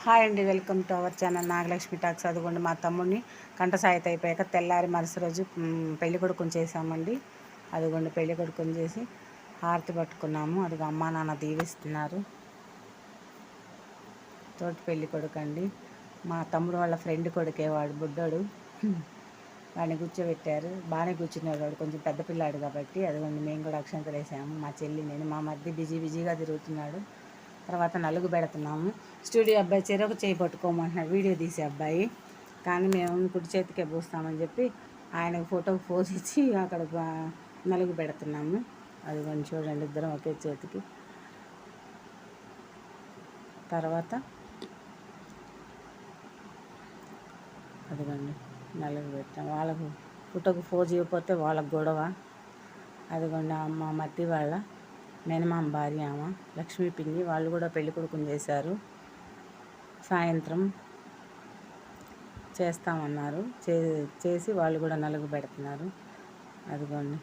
Hi అండి, welcome to our channel Nagalakshmi talks. అదిగోండి మా తమ్ముడిని కంఠసాయిత అయిపోయాక తెల్లారి మరుసటి రోజు పెళ్లి కొడుకుని చేసామండి. అదిగోండి పెళ్లి కొడుకుని చేసి హారతి పట్టుకున్నాము. అదిగో అమ్మా నాన్న దీవిస్తున్నారు. తోటి పెళ్లి కొడుకు అండి, మా తమ్ముడు వాళ్ళ ఫ్రెండ్ కొడుకే, వాడు బుడ్డోడు. వాడిని కూర్చోబెట్టారు, బాగానే కూర్చున్నాడు. వాడు కొంచెం పెద్ద పిల్లాడు కాబట్టి. అదిగోండి మేము కూడా అక్షంతలు వేసాము, మా చెల్లి నేను. మా మధ్య బిజీగా తిరుగుతున్నాడు. తర్వాత నలుగు పెడుతున్నాము. స్టూడియో అబ్బాయి చెరొక చేయి పట్టుకోమంటున్నాడు, వీడియో తీసే అబ్బాయి. కానీ మేము కుడి చేతికే పూస్తామని చెప్పి ఆయనకు ఫోటోకి పోజ్ ఇచ్చి అక్కడ నలుగు పెడుతున్నాము. అది కొంచెం చూడండి, ఇద్దరం ఒకే చేతికి. తర్వాత అదిగోండి నలుగు పెట్టాం. వాళ్ళకు ఫోటోకి పోజ్ ఇవ్వకపోతే వాళ్ళకు గొడవ. అదిగోండి మా మధ్య వాళ్ళ మేనమామ భార్య ఆమె లక్ష్మీ పిన్ని, వాళ్ళు కూడా పెళ్లి కొడుకుని చేశారు. సాయంత్రం చేస్తామన్నారు, చేసి వాళ్ళు కూడా నలుగు పెడుతున్నారు. అదిగోండి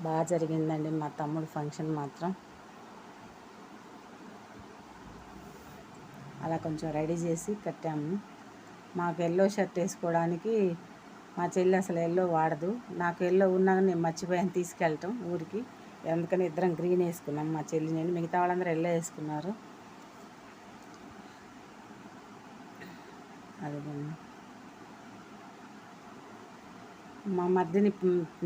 బాగా జరిగిందండి మా తమ్ముడు ఫంక్షన్ మాత్రం. అలా కొంచెం రెడీ చేసి కట్టాము. మాకు ఎల్లో షర్ట్ వేసుకోవడానికి మా చెల్లి అసలు ఎల్లో వాడదు. నాకు ఎల్లో ఉన్నా నేను మర్చిపోయాను తీసుకెళ్ళటం ఊరికి. అందుకని ఇద్దరం గ్రీన్ వేసుకున్నాం, మా చెల్లి నేను. మిగతా వాళ్ళందరూ ఎల్లో వేసుకున్నారు. అదిగోండి మా మధ్యని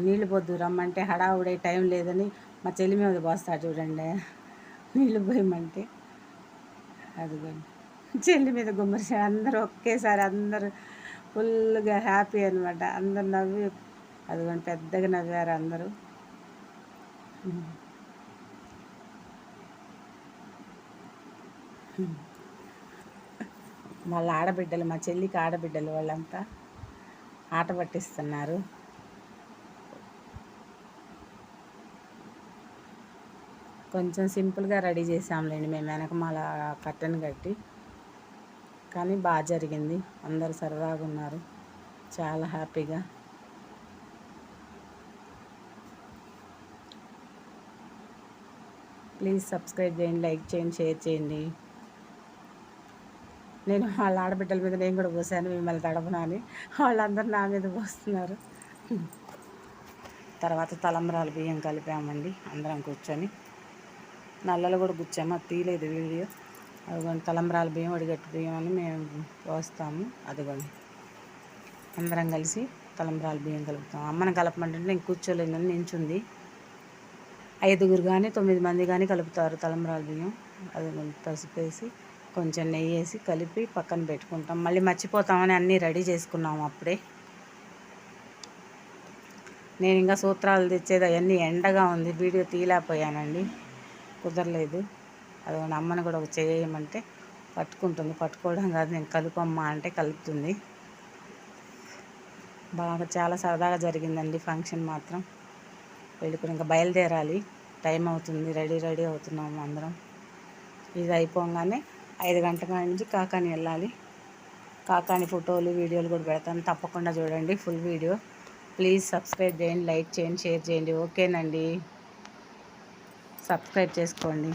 నీళ్ళు పొద్దు రమ్మంటే హడావుడే టైం లేదని మా చెల్లి మీద పోస్తాడు చూడండి నీళ్ళు పోయమంటే. అదిగోండి చెల్లి మీద గుమ్మరి అందరూ ఒకేసారి అందరూ ఫుల్గా హ్యాపీ అనమాట. అందరు నవ్వి అదిగోండి పెద్దగా నవ్వారు అందరూ. వాళ్ళ ఆడబిడ్డలు, మా చెల్లికి ఆడబిడ్డలు, వాళ్ళంతా ఆట పట్టిస్తున్నారు. కొంచెం సింపుల్గా రెడీ చేసాంలేండి మేము, వెనకమాల కట్టెను కట్టి. కానీ బాగా జరిగింది, అందరూ సరదాగా ఉన్నారు, చాలా హ్యాపీగా. ప్లీజ్ సబ్స్క్రైబ్ చేయండి, లైక్ చేయండి, షేర్ చేయండి. నేను వాళ్ళ ఆడబిడ్డల మీద నేను కూడా పోసాను, మిమ్మల్ని తడపనా అని. వాళ్ళందరూ నా మీద పోస్తున్నారు. తర్వాత తలంబ్రాలు బియ్యం కలిపామండి అందరం కూర్చొని. నల్లలు కూడా కూర్చాము, అది తీయలేదు వీడియో. అదిగోండి తలంబ్రాల బియ్యం, వడిగట్టు బియ్యం అని మేము పోస్తాము. అదిగోండి అందరం కలిసి తలంబ్రాల బియ్యం కలుపుతాం. అమ్మని కలపమంటే నేను కూర్చోలేదని నించుంది. 5 కానీ 9 మంది కానీ కలుపుతారు తలంబ్రాల బియ్యం. అదిగోండి పసుపు వేసి కొంచెం నెయ్యి వేసి కలిపి పక్కన పెట్టుకుంటాం. మళ్ళీ మర్చిపోతామని అన్నీ రెడీ చేసుకున్నాము అప్పుడే. నేను ఇంకా సూత్రాలు తెచ్చేది అవన్నీ ఎండగా ఉంది, వీడియో తీయలేకపోయానండి, కుదరలేదు. అదిగోండి అమ్మని కూడా ఒక చేయమంటే పట్టుకుంటుంది. పట్టుకోవడం కాదు, నేను కలుపమ్మా అంటే కలుపుతుంది. బాగా చాలా సరదాగా జరిగిందండి ఫంక్షన్ మాత్రం. పెళ్ళికి ఇంకా బయలుదేరాలి, టైం అవుతుంది, రెడీ అవుతున్నాము అందరం. ఇది అయిపోగానే 5 గంటల నుంచి కాకాని వెళ్ళాలి. కాకాని ఫోటోలు వీడియోలు కూడా పెడతాను, తప్పకుండా చూడండి ఫుల్ వీడియో. ప్లీజ్ సబ్స్క్రైబ్ చేయండి, లైక్ చేయండి, షేర్ చేయండి. ఓకేనండి, సబ్స్క్రైబ్ చేసుకోండి.